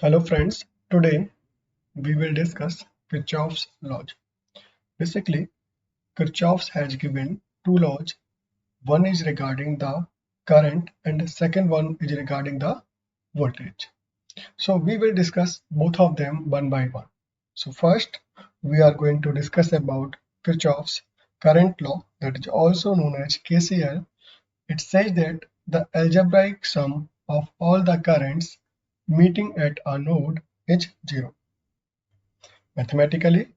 Hello friends, today we will discuss Kirchhoff's laws. Basically, Kirchhoff has given two laws. One is regarding the current and the second one is regarding the voltage. So we will discuss both of them one by one. So first, we are going to discuss about Kirchhoff's current law, that is also known as KCL. It says that the algebraic sum of all the currents meeting at a node is zero. Mathematically,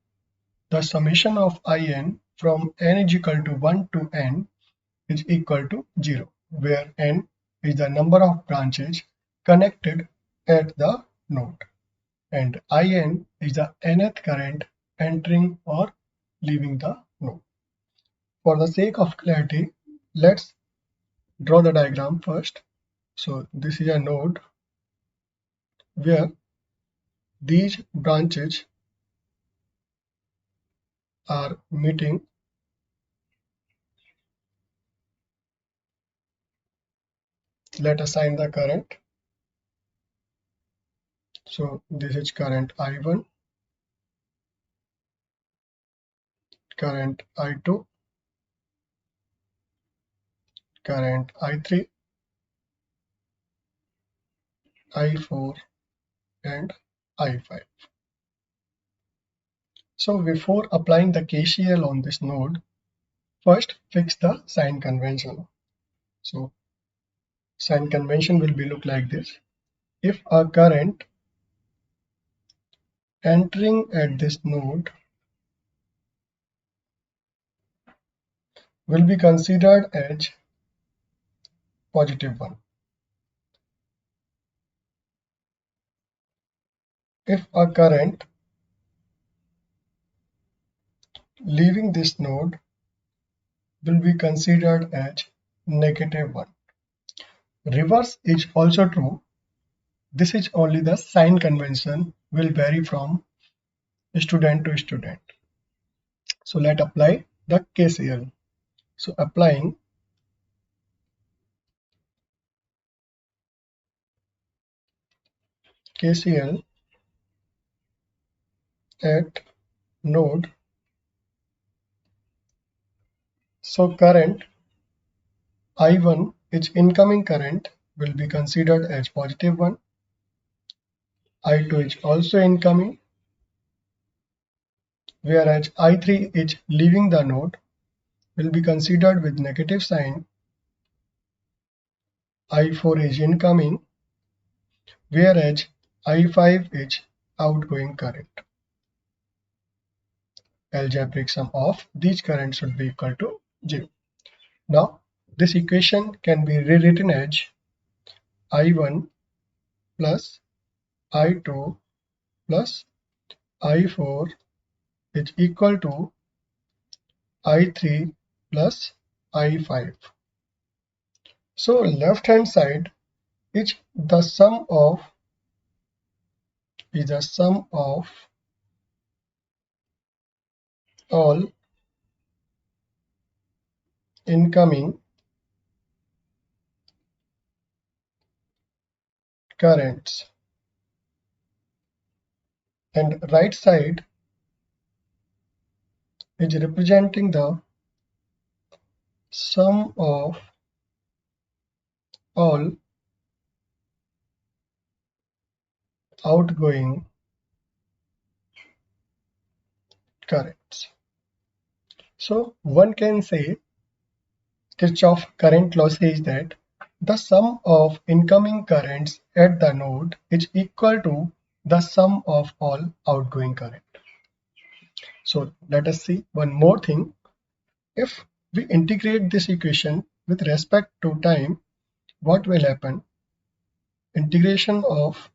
the summation of In from n is equal to 1 to n is equal to 0, where n is the number of branches connected at the node and In is the nth current entering or leaving the node. For the sake of clarity, let's draw the diagram first. So this is a node where these branches are meeting. Let us assign the current. So this is current I1, current I2, current I3, I4 and I5. So before applying the KCL on this node, first fix the sign convention. So sign convention will be look like this. If a current entering at this node will be considered as positive one. If a current leaving this node will be considered as negative one. Reverse is also true. This is only the sign convention will vary from student to student. So let's apply the KCL. So applying KCL at node. So current I1 is incoming current will be considered as positive one. I2 is also incoming, whereas I3 is leaving the node will be considered with negative sign. I4 is incoming, whereas I5 is outgoing current. Algebraic sum of these currents should be equal to 0. Now, this equation can be rewritten as I1 plus I2 plus I4 is equal to I3 plus I5. So left hand side is the sum of all incoming currents, and right side is representing the sum of all outgoing currents. So one can say Kirchhoff current law says that the sum of incoming currents at the node is equal to the sum of all outgoing current. So let us see one more thing. If we integrate this equation with respect to time, what will happen? Integration of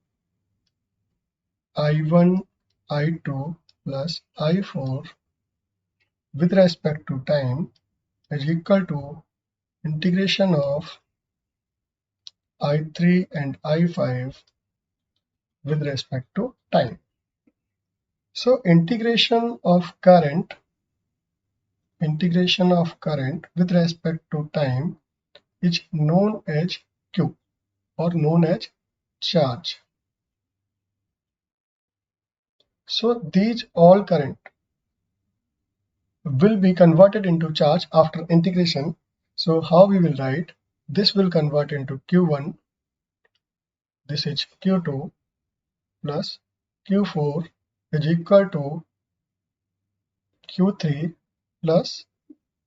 I1, I2 plus I4 with respect to time is equal to integration of I3 and I5 with respect to time. So integration of current with respect to time is known as Q or known as charge. So these all current will be converted into charge after integration. So how we will write, this will convert into Q1, this is Q2 plus Q4 is equal to Q3 plus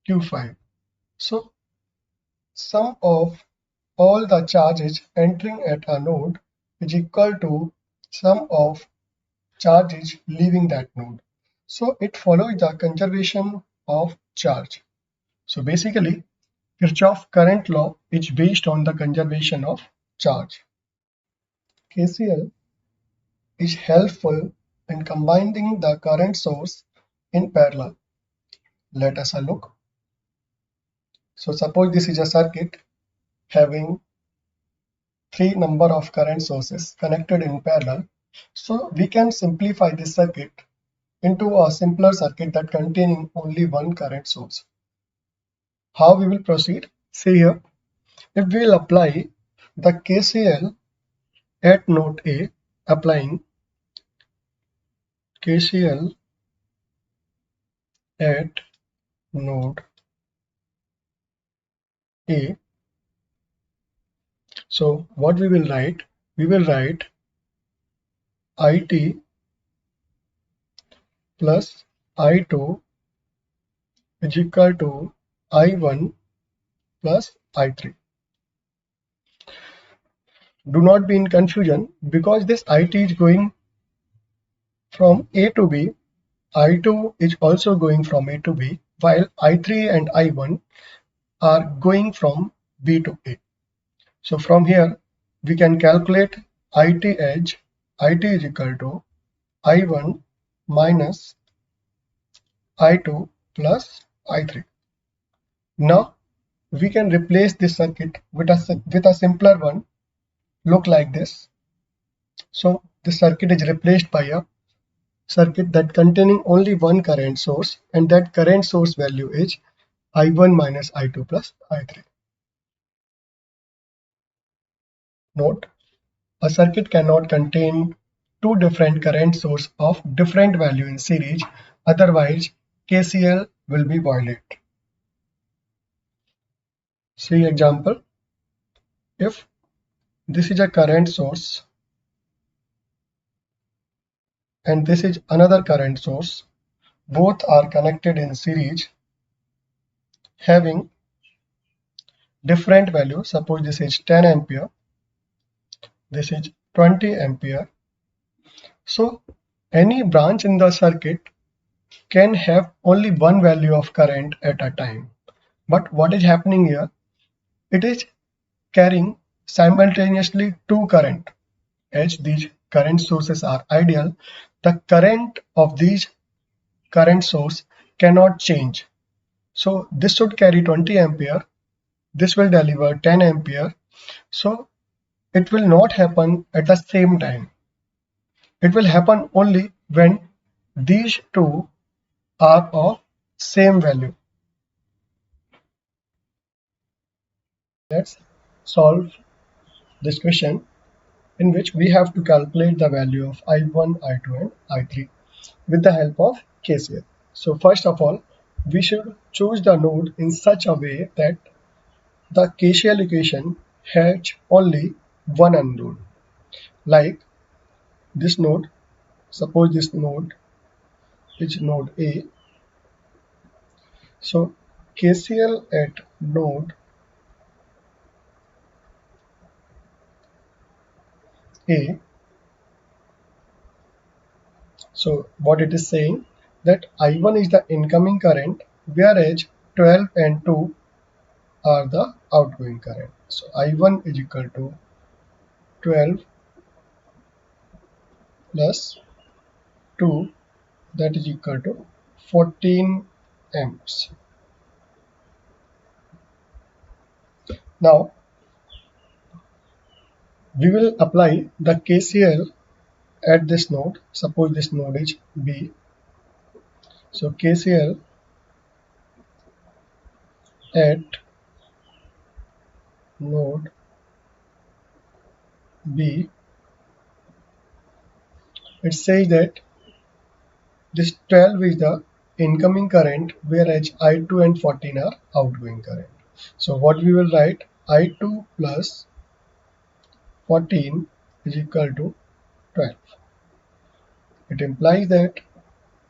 Q5. So sum of all the charges entering at a node is equal to sum of charges leaving that node. So it follows the conservation of charge. So basically, Kirchhoff current law is based on the conservation of charge. KCL is helpful in combining the current source in parallel. Let us look. So suppose this is a circuit having three number of current sources connected in parallel. So we can simplify this circuit into a simpler circuit that containing only one current source. How we will proceed? See here, if we will apply the KCL at node A, applying KCL at node A. So what we will write? We will write IT plus I2 is equal to I1 plus I3. Do not be in confusion because this IT is going from A to B. I2 is also going from A to B, while I3 and I1 are going from B to A. So from here, we can calculate IT as IT is equal to I1 minus I2 plus I3. Now we can replace this circuit with a simpler one, look like this. So this circuit is replaced by a circuit that containing only one current source, and that current source value is I1 minus I2 plus I3. Note, a circuit cannot contain two different current sources of different value in series, otherwise KCL will be violated. See example, if this is a current source and this is another current source, both are connected in series having different value. Suppose this is 10 ampere, this is 20 ampere. So any branch in the circuit can have only one value of current at a time. But what is happening here? It is carrying simultaneously two current. As these current sources are ideal, the current of these current source cannot change. So this should carry 20 ampere, this will deliver 10 ampere. So it will not happen at the same time. It will happen only when these two are of same value. Let's solve this question in which we have to calculate the value of I1, I2 and I3 with the help of KCL. So first of all, we should choose the node in such a way that the KCL equation has only one unknown. Like this node, suppose this node is node A. So KCL at node A. So what it is saying that I1 is the incoming current, whereas 12 and 2 are the outgoing current. So I1 is equal to 12 plus 2, that is equal to 14 amps. Now we will apply the KCL at this node. Suppose this node is B. So KCL at node B, it says that This 12 is the incoming current, whereas I2 and 14 are outgoing current. So what we will write, I2 plus 14 is equal to 12. It implies that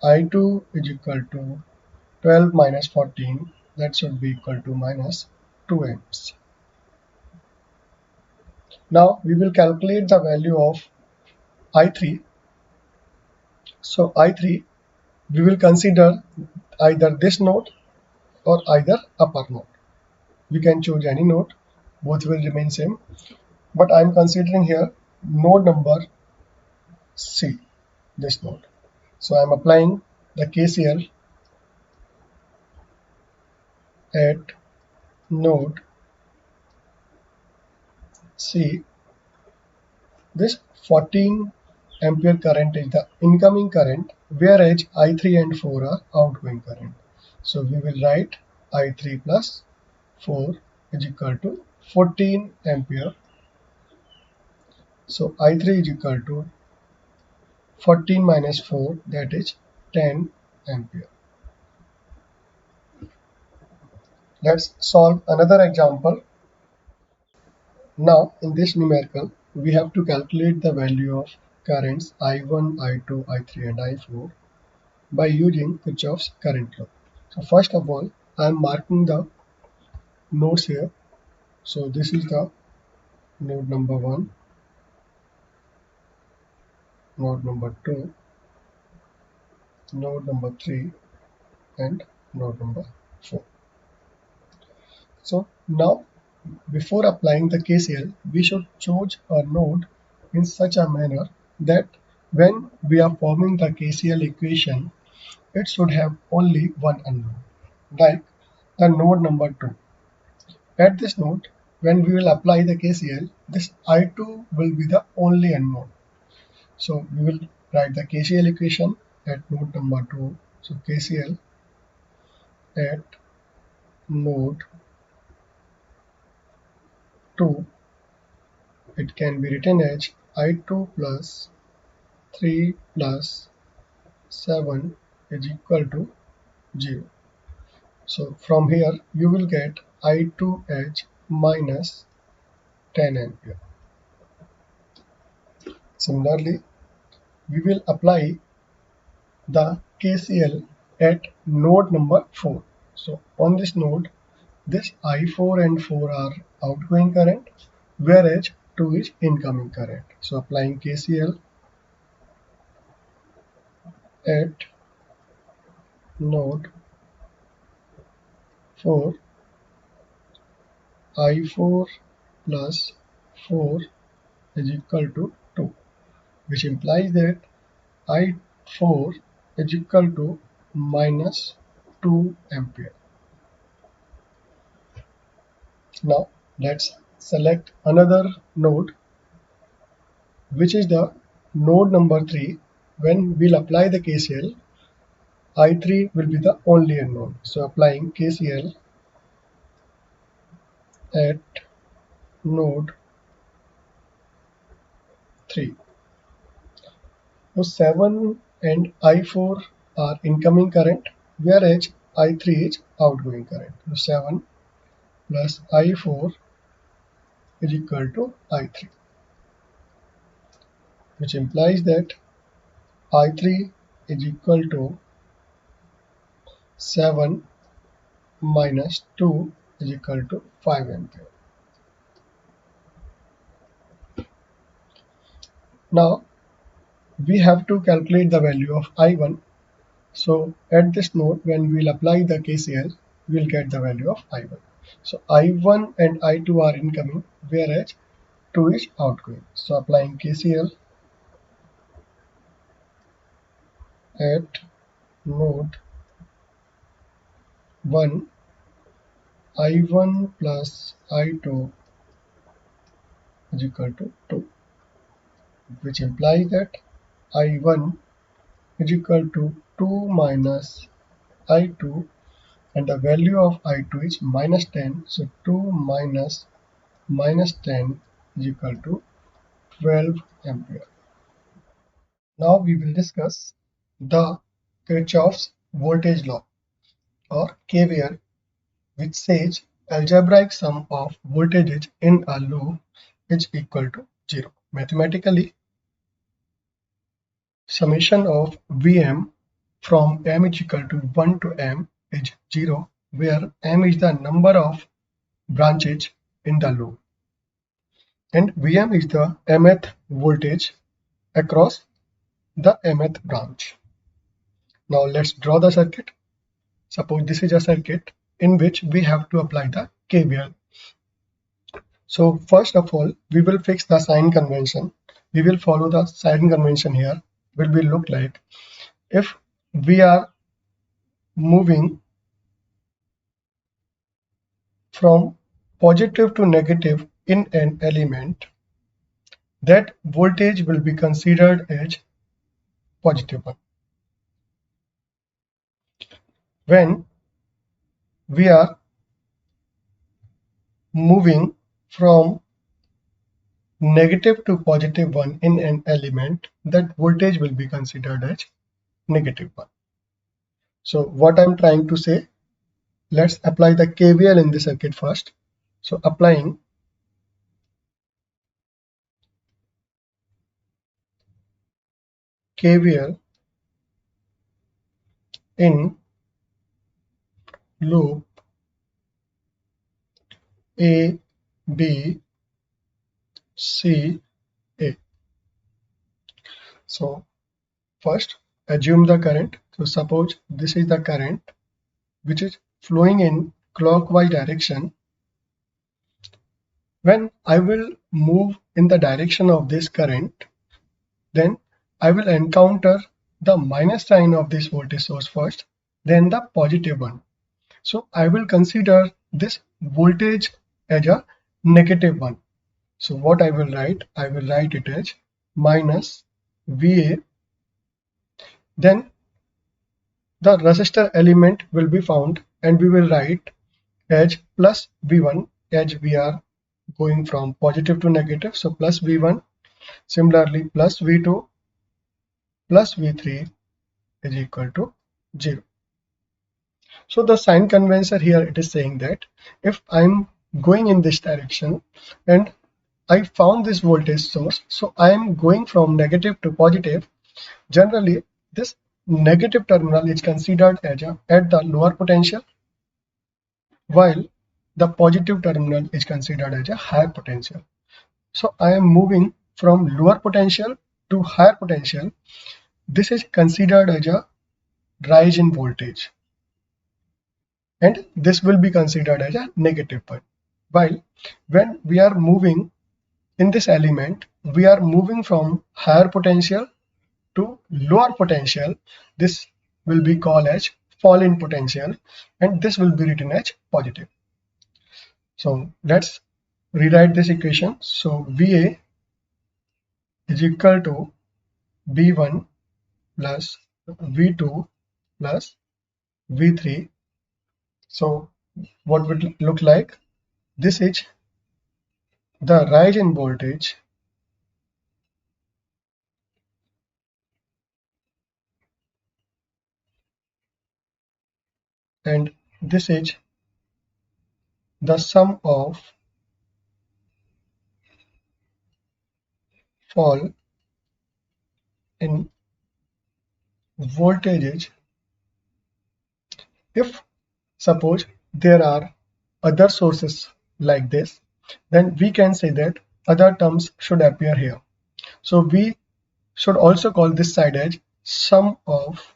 I2 is equal to 12 minus 14, that should be equal to minus 2 amps. Now we will calculate the value of I3. So I3, we will consider either this node or either upper node. We can choose any node, both will remain same. But I am considering here node number C, this node. So I am applying the KCL at node C. This 14 ampere current is the incoming current, whereas I3 and 4 are outgoing current. So we will write I3 plus 4 is equal to 14 ampere. So I3 is equal to 14 minus 4, that is 10 ampere. Let's solve another example. Now in this numerical, we have to calculate the value of currents I1, I2, I3 and I4 by using Kirchhoff's current law. So first of all, I am marking the nodes here. So this is the node number 1, node number 2, node number 3 and node number 4. So now before applying the KCL, we should choose a node in such a manner that when we are forming the KCL equation, it should have only one unknown, like the node number 2. At this node, when we will apply the KCL, this I2 will be the only unknown. So we will write the KCL equation at node number 2. So KCL at node 2, it can be written as I2 plus 3 plus 7 is equal to 0. So from here you will get I2 as minus 10 ampere. Similarly, we will apply the KCL at node number 4. So on this node, this I4 and 4 are outgoing current, whereas 2 is incoming current. So applying KCL at node 4, I4 plus 4 is equal to 2, which implies that I4 is equal to minus 2 ampere. Now let's select another node, which is the node number 3. When we'll apply the KCL, I3 will be the only unknown. So applying KCL at node 3. So 7 and I4 are incoming current, whereas I3 is outgoing current. So 7 plus I4 is equal to I3, which implies that I3 is equal to 7 minus 2 is equal to 5 ampere. Now we have to calculate the value of I1. So at this node, when we'll apply the KCL, we'll get the value of I1. So I1 and I2 are incoming, whereas 2 is outgoing. So applying KCL at node 1, I1 plus I2 is equal to 2, which implies that I1 is equal to 2 minus I2, and the value of I2 is minus 10. So 2 minus minus 10 is equal to 12 ampere. Now we will discuss the Kirchhoff's voltage law or KVL, which says algebraic sum of voltages in a loop is equal to 0. Mathematically, summation of Vm from m is equal to 1 to m is 0, where m is the number of branches in the loop and Vm is the mth voltage across the mth branch. Now let's draw the circuit. Suppose this is a circuit in which we have to apply the KVL. So first of all, we will fix the sign convention. We will follow the sign convention here. Will be look like if we are moving from positive to negative in an element, that voltage will be considered as positive one. When we are moving from negative to positive one in an element, that voltage will be considered as negative one. So what I'm trying to say, let's apply the KVL in the circuit first. So applying KVL in loop A, B, C, A. So first assume the current. So suppose this is the current which is flowing in clockwise direction. When I will move in the direction of this current, then I will encounter the minus sign of this voltage source first, then the positive one. So I will consider this voltage as a negative one. So what I will write it as minus VA. Then the resistor element will be found and we will write as plus V1 as we are going from positive to negative. So plus V1, similarly plus V2 plus V3 is equal to 0. So the sign convention here, it is saying that if I'm going in this direction and I found this voltage source, so I am going from negative to positive. Generally, this negative terminal is considered as at the lower potential, while the positive terminal is considered as a higher potential. So I am moving from lower potential to higher potential. This is considered as a rise in voltage, and this will be considered as a negative one. While when we are moving in this element, we are moving from higher potential to lower potential. This will be called as fall in potential, and this will be written as positive. So let's rewrite this equation. So VA is equal to V1 plus V2 plus V3. So what would it look like? This is the rise in voltage and this is the sum of fall in voltages. If suppose there are other sources like this, then we can say that other terms should appear here. So we should also call this side as sum of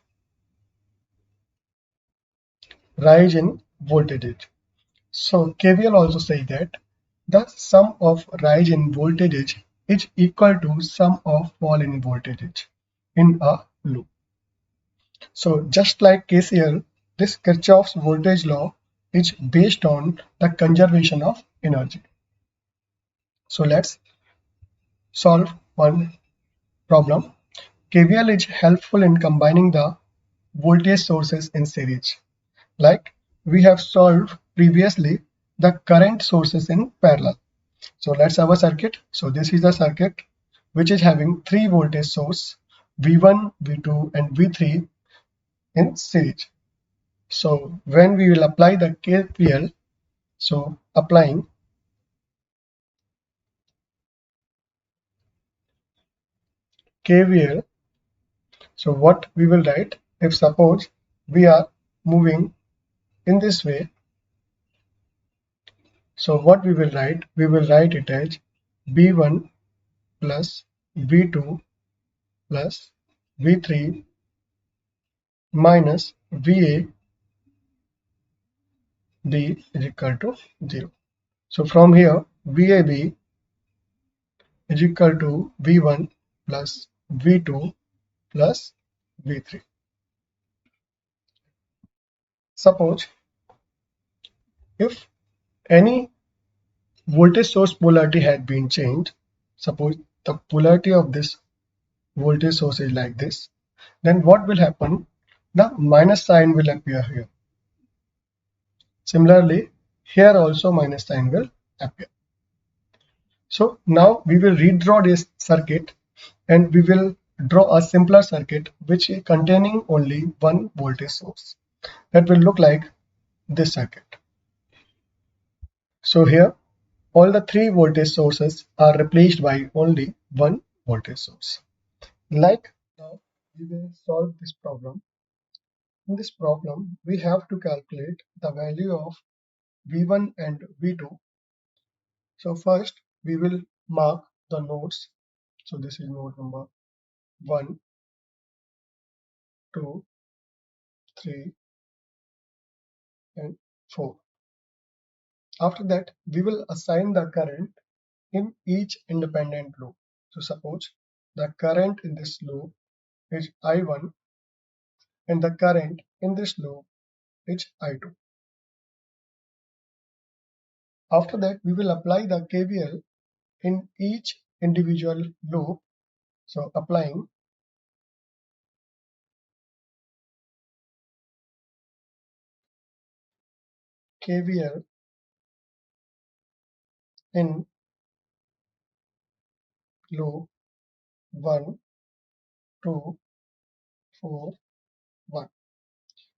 rise in voltages. So KVL also say that the sum of rise in voltages is equal to sum of fall in voltages in a loop. So just like KCL, this Kirchhoff's voltage law is based on the conservation of energy. So let's solve one problem. KVL is helpful in combining the voltage sources in series. Like we have solved previously the current sources in parallel. So let's have a circuit. So this is the circuit which is having three voltage source V1, V2 and V3 in series. So when we will apply the KVL, so applying KVL, so what we will write, if suppose we are moving in this way, so what we will write, it as B1 plus V2 plus V3 minus VA B is equal to 0. So from here, VAB is equal to V1 plus V2 plus V3. Suppose if any voltage source polarity had been changed, suppose the polarity of this voltage source is like this, then what will happen? The minus sign will appear here. Similarly, here also minus sign will appear. So now we will redraw this circuit and we will draw a simpler circuit which is containing only one voltage source. That will look like this circuit. So here all the three voltage sources are replaced by only one voltage source. Like now we will solve this problem. In this problem we have to calculate the value of V1 and V2. So first we will mark the nodes. So this is node number 1, 2, 3 and 4. After that we will assign the current in each independent loop. So suppose the current in this loop is I1 and the current in this loop is I2. After that we will apply the KVL in each individual loop. So applying KVL in loop 1, 2, 4, 1.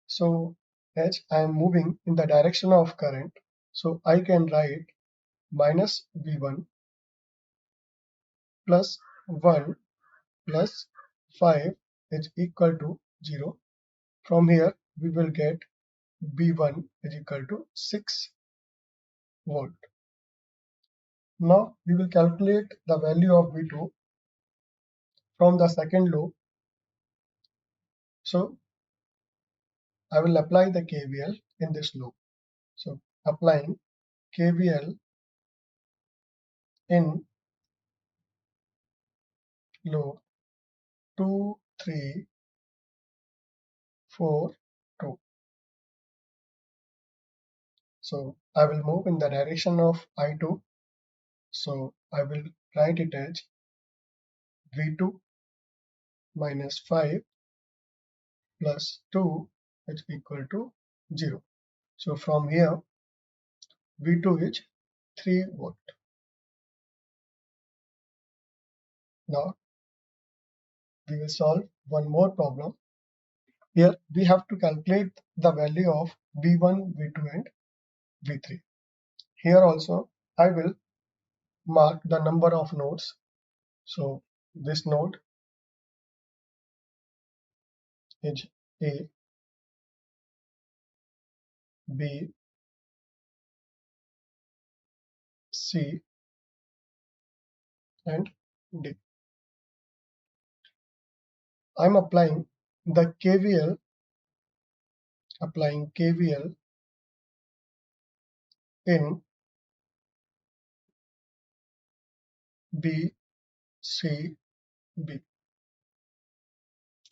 So as I am moving in the direction of current, so I can write minus V1 plus 1 plus 5 is equal to 0. From here we will get B1 is equal to 6 volt. Now we will calculate the value of V2 from the second loop. So I will apply the KVL in this loop. So applying KVL in loop 2, 3, 4, 2. So I will move in the direction of I2. So I will write it as V2 minus 5 plus 2 is equal to 0. So from here V2 is 3 volt. Now we will solve one more problem. Here we have to calculate the value of V1, V2 and V3. Here also I will mark the number of nodes. So this node is A, B, C and D. I'm applying the KVL, in B, C, B.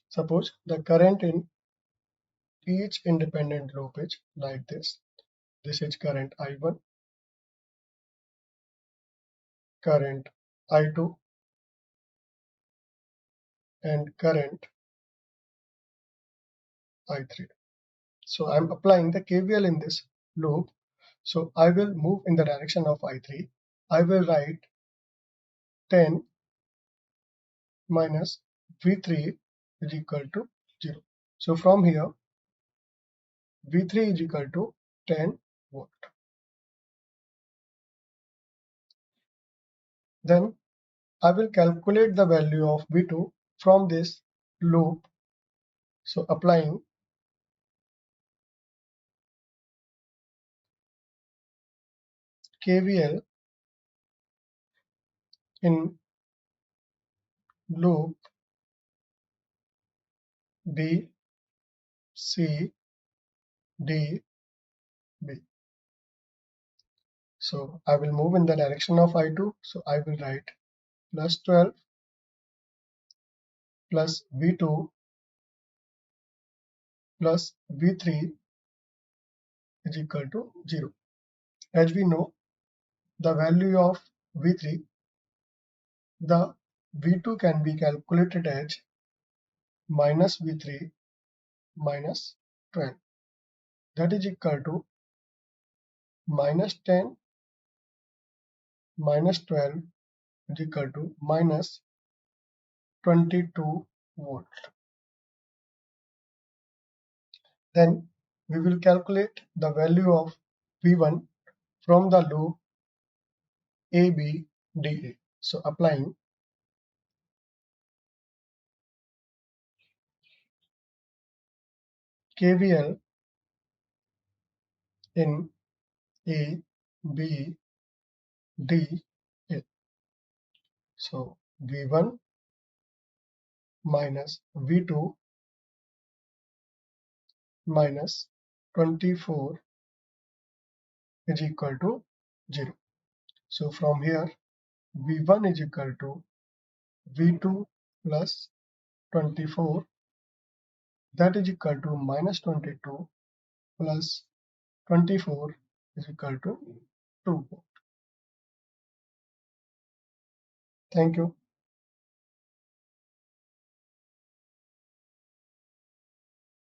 Suppose the current in each independent loop is like this. This is current I1, current I2 and current I3. So I'm applying the KVL in this loop. So I will move in the direction of I3. I will write 10 minus V3 is equal to 0. So from here, V3 is equal to 10 volt. Then I will calculate the value of V2 from this loop. So applying KVL in loop B, C, D, B. So I will move in the direction of I2. So I will write plus 12 plus V2 plus V3 is equal to 0. As we know, the value of V3, the V2 can be calculated as minus V3 minus 12. That is equal to minus 10 minus 12 is equal to minus 22 volt. Then we will calculate the value of V1 from the loop ABDA. So applying KVL in A, B, D, A. So V1 minus V2 minus 24 is equal to 0. So from here, V1 is equal to V2 plus 24, that is equal to minus 22 plus 24 is equal to 2. Thank you.